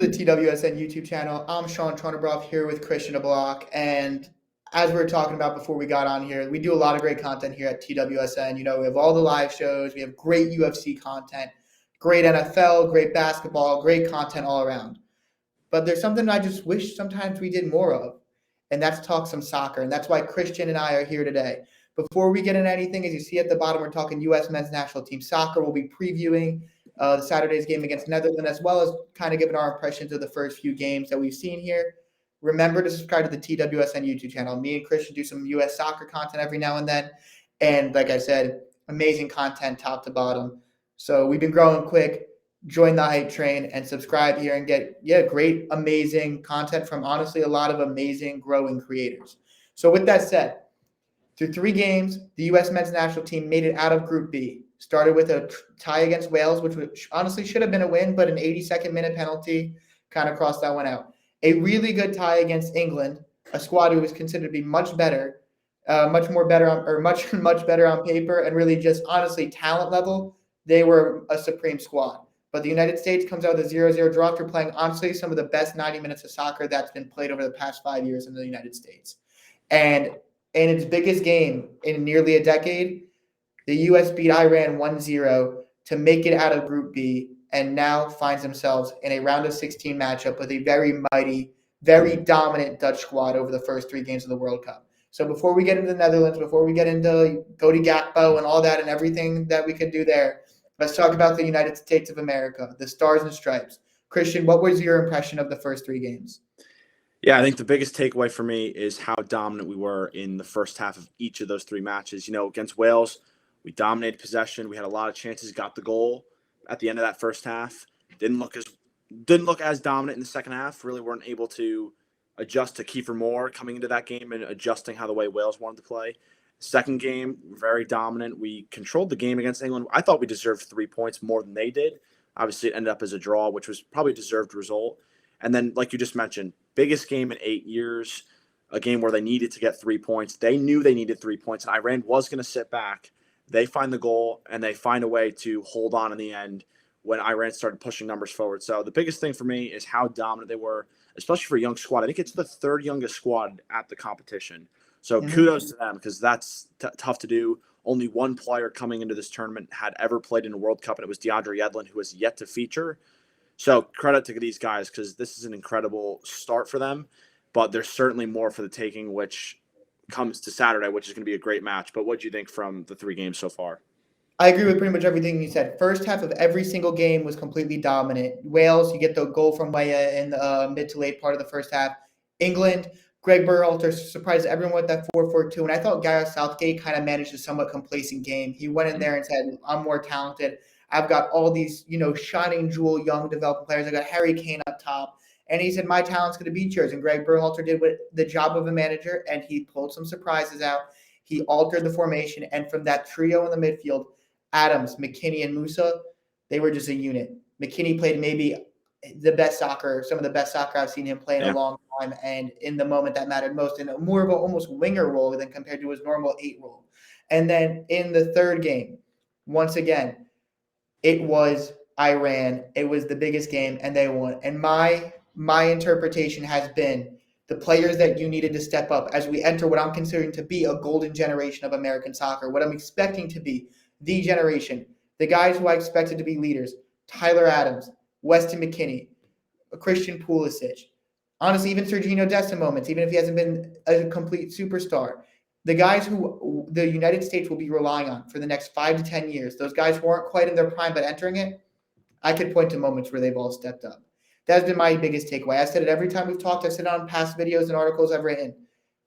the TWSN YouTube channel. I'm Shaun Chornobroff here with Christian Block, and as we were talking about before we got on here, we do a lot of great content here at TWSN. We have all the live shows, we have great UFC content, great NFL, great basketball, great content all around. But there's something I just wish sometimes we did more of, and that's talk some soccer, and that's why Christian and I are here today. Before we get into anything, as you see at the bottom, we're talking U.S. men's national team soccer. We'll be previewing the Saturday's game against Netherlands, as well as kind of giving our impressions of the first few games that we've seen here. Remember to subscribe to the TWSN YouTube channel. Me and Christian do some U.S. soccer content every now and then. And like I said, amazing content top to bottom. So we've been growing quick. Join the hype train and subscribe here and get, great, amazing content from honestly a lot of amazing growing creators. So with that said, through 3 games, the U.S. men's national team made it out of Group B. Started with a tie against Wales, which honestly should have been a win, but an 82nd minute penalty kind of crossed that one out. A really good tie against England, a squad who was considered to be much better, much better on paper, and really just honestly talent level, they were a supreme squad. But the United States comes out with a 0-0 draw after playing honestly some of the best 90 minutes of soccer that's been played over the past 5 years in the United States. And in its biggest game in nearly a decade, the U.S. beat Iran 1-0 to make it out of Group B and now finds themselves in a round of 16 matchup with a very mighty, very dominant Dutch squad over the first 3 games of the World Cup. So before we get into the Netherlands, before we get into Cody Gakpo and all that and everything that we could do there, let's talk about the United States of America, the Stars and Stripes. Christian, what was your impression of the first 3 games? Yeah, I think the biggest takeaway for me is how dominant we were in the first half of each of those 3 matches. Against Wales, we dominated possession. We had a lot of chances, got the goal at the end of that first half. Didn't look as dominant in the second half. Really weren't able to adjust to Kiefer Moore coming into that game and adjusting how the way Wales wanted to play. Second game, very dominant. We controlled the game against England. I thought we deserved 3 points more than they did. Obviously, it ended up as a draw, which was probably a deserved result. And then, like you just mentioned, biggest game in 8 years, a game where they needed to get 3 points. They knew they needed 3 points, and Iran was going to sit back. They find the goal, and they find a way to hold on in the end when Iran started pushing numbers forward. So the biggest thing for me is how dominant they were, especially for a young squad. I think it's the 3rd youngest squad at the competition. So kudos to them, because that's tough to do. Only one player coming into this tournament had ever played in a World Cup, and it was DeAndre Yedlin, who has yet to feature. So credit to these guys, because this is an incredible start for them. But there's certainly more for the taking, which comes to Saturday, which is going to be a great match. But what do you think from the 3 games so far? I agree with pretty much everything you said. First half of every single game was completely dominant. Wales, you get the goal from Weah in the mid to late part of the first half. England, Greg Berhalter surprised everyone with that 4-4-2. And I thought Gareth Southgate kind of managed a somewhat complacent game. He went in there and said, I'm more talented. I've got all these, shining jewel, young developing players. I got Harry Kane up top. And he said, my talent's going to beat yours. And Greg Berhalter did the job of a manager, and he pulled some surprises out. He altered the formation. And from that trio in the midfield, Adams, McKinney, and Musa, they were just a unit. McKinney played maybe some of the best soccer I've seen him play in a long time, and in the moment that mattered most, in a more of a almost winger role than compared to his normal 8 role. And then in the 3rd game, once again, it was Iran. It was the biggest game, and they won. And my interpretation has been the players that you needed to step up as we enter what I'm considering to be a golden generation of American soccer, what I'm expecting to be the generation, the guys who I expected to be leaders, Tyler Adams, Weston McKennie, Christian Pulisic, honestly, even Sergiño Dest in moments, even if he hasn't been a complete superstar. The guys who the United States will be relying on for the next 5 to 10 years, those guys who aren't quite in their prime but entering it, I could point to moments where they've all stepped up. That's been my biggest takeaway. I said it every time we've talked. I said it on past videos and articles I've written.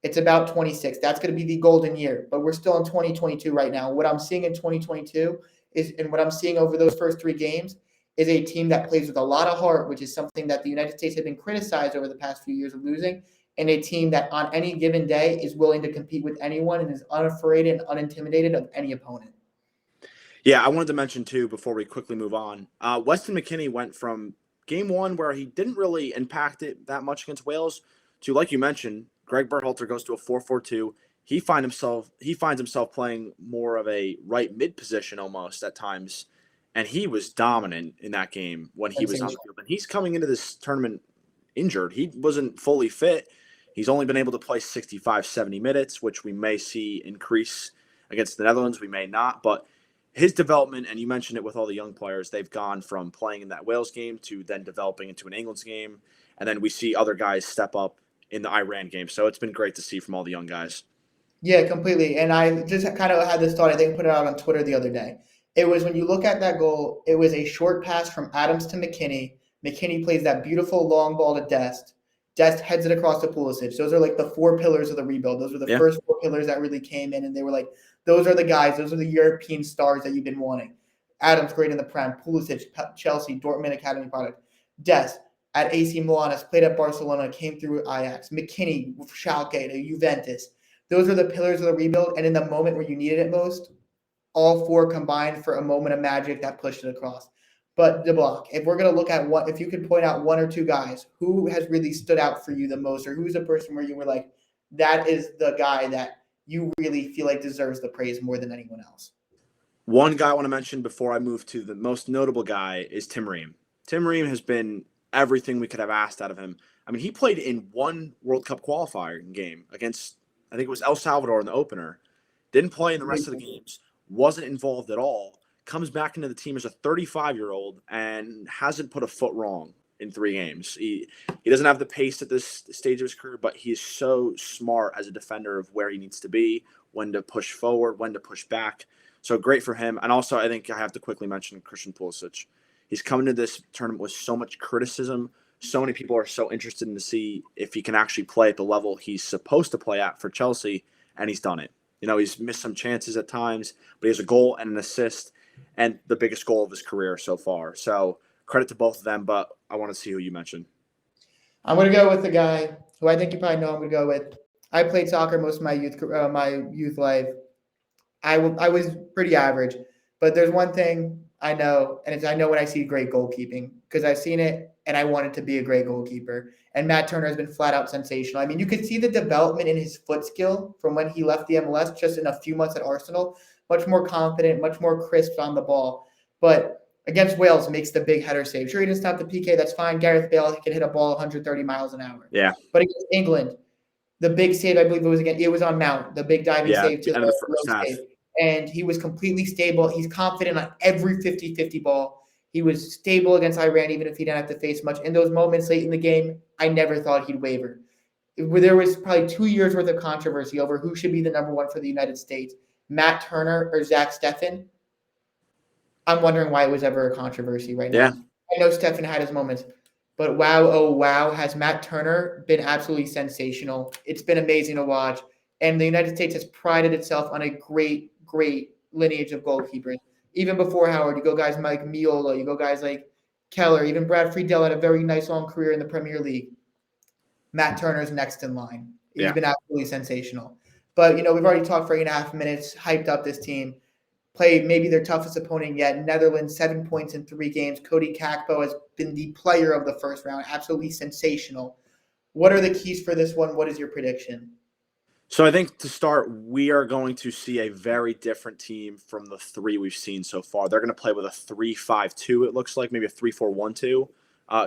It's about 26. That's going to be the golden year, but we're still in 2022 right now. What I'm seeing in 2022 and what I'm seeing over those first 3 games is a team that plays with a lot of heart, which is something that the United States have been criticized over the past few years of losing, and a team that on any given day is willing to compete with anyone and is unafraid and unintimidated of any opponent. Yeah, I wanted to mention, too, before we quickly move on, Weston McKennie went from game 1 where he didn't really impact it that much against Wales to, like you mentioned, Greg Berhalter goes to a 4-4-2. He finds himself playing more of a right mid position almost at times and he was dominant in that game when he was on the field. And he's coming into this tournament injured. He wasn't fully fit. He's only been able to play 65, 70 minutes, which we may see increase against the Netherlands. We may not. But his development, and you mentioned it with all the young players, they've gone from playing in that Wales game to then developing into an England's game. And then we see other guys step up in the Iran game. So it's been great to see from all the young guys. Yeah, completely. And I just kind of had this thought. I think I put it out on Twitter the other day. It was when you look at that goal, it was a short pass from Adams to McKinney. McKinney plays that beautiful long ball to Dest. Dest heads it across to Pulisic. Those are like the four pillars of the rebuild. Those were the first four pillars that really came in, and they were like, those are the guys. Those are the European stars that you've been wanting. Adams, great in the Prem. Pulisic, Chelsea, Dortmund Academy product. Dest at AC Milan, has played at Barcelona, came through Ajax. McKinney, Schalke to Juventus. Those are the pillars of the rebuild, and in the moment where you needed it most, all four combined for a moment of magic that pushed it across. But the block, if we're going to look at what, if you could point out one or two guys, who has really stood out for you the most, or who's the person where you were like, that is the guy that you really feel like deserves the praise more than anyone else? One guy I want to mention before I move to the most notable guy is Tim Ream. Tim Ream has been everything we could have asked out of him. I mean, he played in one World Cup qualifier game against, I think it was El Salvador in the opener. Didn't play in the rest of the games. Wasn't involved at all. Comes back into the team as a 35-year-old and hasn't put a foot wrong in 3 games. He doesn't have the pace at this stage of his career, but he is so smart as a defender of where he needs to be, when to push forward, when to push back. So great for him. And also, I think I have to quickly mention Christian Pulisic. He's coming to this tournament with so much criticism. So many people are so interested in to see if he can actually play at the level he's supposed to play at for Chelsea, and he's done it. You know, he's missed some chances at times, but he has a goal and an assist, and the biggest goal of his career so far. So credit to both of them, but I want to see who you mentioned. I'm going to go with the guy who I think you probably know. I'm going to go with. I played soccer most of my youth life. I was pretty average, but there's one thing I know, and it's I know when I see great goalkeeping, because I've seen it and I wanted to be a great goalkeeper. And Matt Turner has been flat out sensational. I mean, you could see the development in his foot skill from when he left the MLS just in a few months at Arsenal. Much more confident, much more crisp on the ball. But against Wales, makes the big header save. Sure, he didn't stop the PK. That's fine. Gareth Bale, he can hit a ball 130 miles an hour. Yeah. But against England, the big save, I believe it was on Mount, the big diving save to end of the first half. Save. And he was completely stable. He's confident on every 50-50 ball. He was stable against Iran, even if he didn't have to face much. In those moments late in the game, I never thought he'd waver. There was probably 2 years worth of controversy over who should be the number one for the United States, Matt Turner or Zach Steffen. I'm wondering why it was ever a controversy right now. Yeah. I know Steffen had his moments, but wow, oh wow, has Matt Turner been absolutely sensational. It's been amazing to watch. And the United States has prided itself on a great lineage of goalkeepers. Even before Howard, you go guys like Miola, you go guys like Keller, even Brad Friedel had a very nice long career in the Premier League. Matt Turner's next in line. He's been absolutely sensational. But, we've already talked for 8.5 minutes, hyped up this team. Played maybe their toughest opponent yet. Netherlands, 7 points in 3 games. Cody Kakpo has been the player of the first round. Absolutely sensational. What are the keys for this one? What is your prediction? So I think to start, we are going to see a very different team from the 3 we've seen so far. They're going to play with a 3-5-2, it looks like, maybe a 3-4-1-2.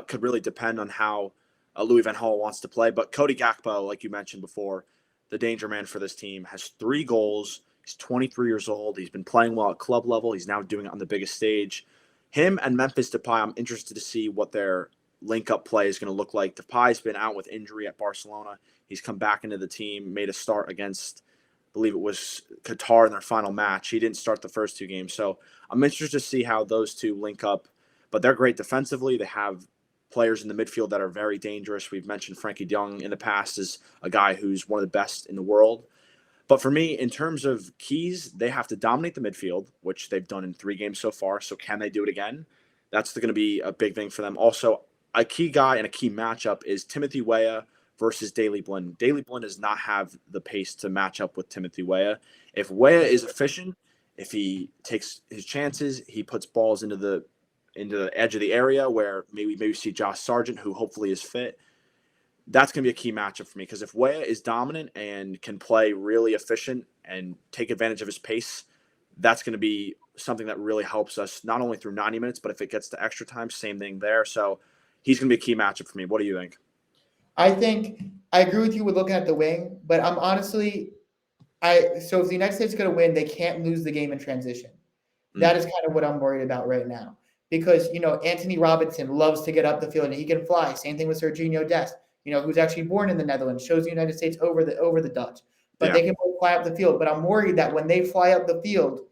Could really depend on how Louis van Gaal wants to play. But Cody Gakpo, like you mentioned before, the danger man for this team, has 3 goals. He's 23 years old. He's been playing well at club level. He's now doing it on the biggest stage. Him and Memphis Depay, I'm interested to see what their link-up play is going to look like. Depay's been out with injury at Barcelona. He's come back into the team, made a start against, I believe it was Qatar in their final match. He didn't start the first 2 games. So I'm interested to see how those 2 link up. But they're great defensively. They have players in the midfield that are very dangerous. We've mentioned Frankie de Jong in the past as a guy who's one of the best in the world. But for me, in terms of keys, they have to dominate the midfield, which they've done in 3 games so far. So can they do it again? That's going to be a big thing for them. Also, a key guy and a key matchup is Timothy Weah versus Daley Blind. Daley Blind does not have the pace to match up with Timothy Weah. If Weah is efficient, if he takes his chances, he puts balls into the edge of the area where maybe see Josh Sargent, who hopefully is fit. That's going to be a key matchup for me, because if Weah is dominant and can play really efficient and take advantage of his pace, that's going to be something that really helps us not only through 90 minutes, but if it gets to extra time, same thing there. So he's going to be a key matchup for me. What do you think? I think I agree with you with looking at the wing, but I'm honestly, so if the United States is going to win, they can't lose the game in transition. That is kind of what I'm worried about right now. Because, Anthony Robinson loves to get up the field and he can fly. Same thing with Serginho Dest, who's actually born in the Netherlands, shows the United States over the Dutch. But Yeah. they can both fly up the field. But I'm worried that when they fly up the field,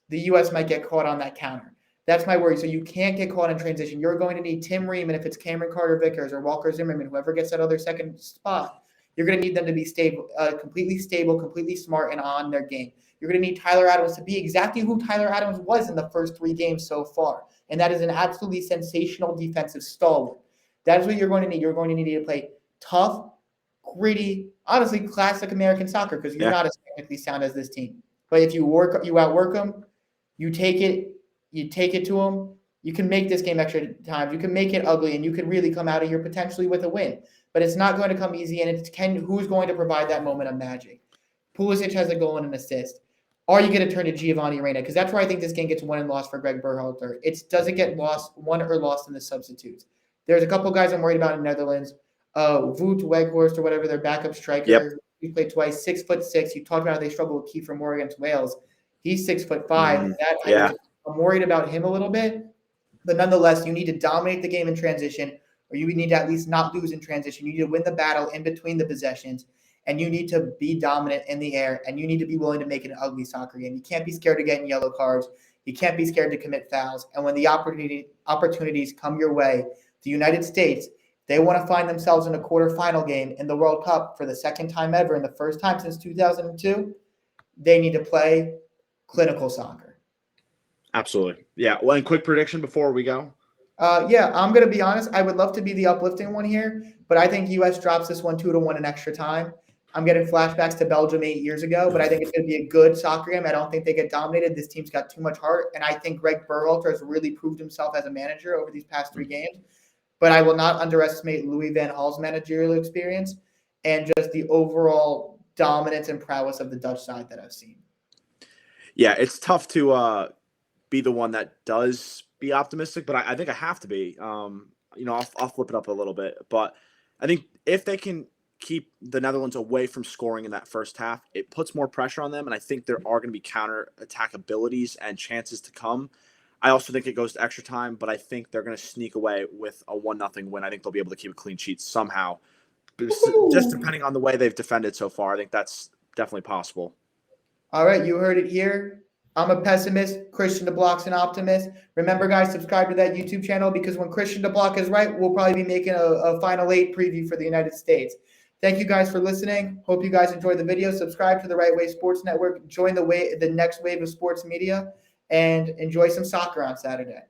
the U.S. might get caught on that counter. That's my worry. So you can't get caught in transition. You're going to need Tim Ream, and if it's Cameron Carter-Vickers or Walker Zimmerman, whoever gets that other second spot, you're going to need them to be stable, completely smart, and on their game. You're going to need Tyler Adams to be exactly who Tyler Adams was in the first 3 games so far, and that is an absolutely sensational defensive stalwart. That is what you're going to need. You're going to need to play tough, gritty, honestly, classic American soccer because you're not as technically sound as this team. But if you outwork them, you take it to them. You can make this game extra times. You can make it ugly, and you can really come out of here potentially with a win. But it's not going to come easy, and who's going to provide that moment of magic? Pulisic has a goal and an assist. Are you going to turn to Giovanni Reina? Because that's where I think this game gets won and lost for Greg Berhalter. It doesn't get won or lost in the substitutes. There's a couple guys I'm worried about in the Netherlands. Wout Weghorst or whatever, their backup striker. Yep. He played twice, 6'6". You talked about how they struggle with Kiefer Moore against Wales. He's 6'5". I'm worried about him a little bit. But nonetheless, you need to dominate the game in transition, or you need to at least not lose in transition. You need to win the battle in between the possessions, and you need to be dominant in the air, and you need to be willing to make it an ugly soccer game. You can't be scared of getting yellow cards. You can't be scared to commit fouls. And when the opportunities come your way, the United States, they want to find themselves in a quarterfinal game in the World Cup for the second time ever and the first time since 2002. They need to play clinical soccer. Absolutely. Yeah. Well, and quick prediction before we go. I'm going to be honest. I would love to be the uplifting one here, but I think U.S. drops this one 2-1 in extra time. I'm getting flashbacks to Belgium 8 years ago, but I think it's going to be a good soccer game. I don't think they get dominated. This team's got too much heart, and I think Greg Berhalter has really proved himself as a manager over these past 3 games. But I will not underestimate Louis van Gaal's managerial experience and just the overall dominance and prowess of the Dutch side that I've seen. Yeah, it's tough to be the one that does be optimistic, but I think I have to be. I'll flip it up a little bit, but I think if they can keep the Netherlands away from scoring in that first half, it puts more pressure on them, and I think there are going to be counter-attack abilities and chances to come. I also think it goes to extra time, but I think they're going to sneak away with a 1-0 win. I think they'll be able to keep a clean sheet somehow. Just depending on the way they've defended so far, I think that's definitely possible. All right, you heard it here. I'm a pessimist. Christian DeBlock's an optimist. Remember, guys, subscribe to that YouTube channel because when Christian DeBlock is right, we'll probably be making a Final 8 preview for the United States. Thank you guys for listening. Hope you guys enjoyed the video. Subscribe to the Right Way Sports Network. Join the next wave of sports media and enjoy some soccer on Saturday.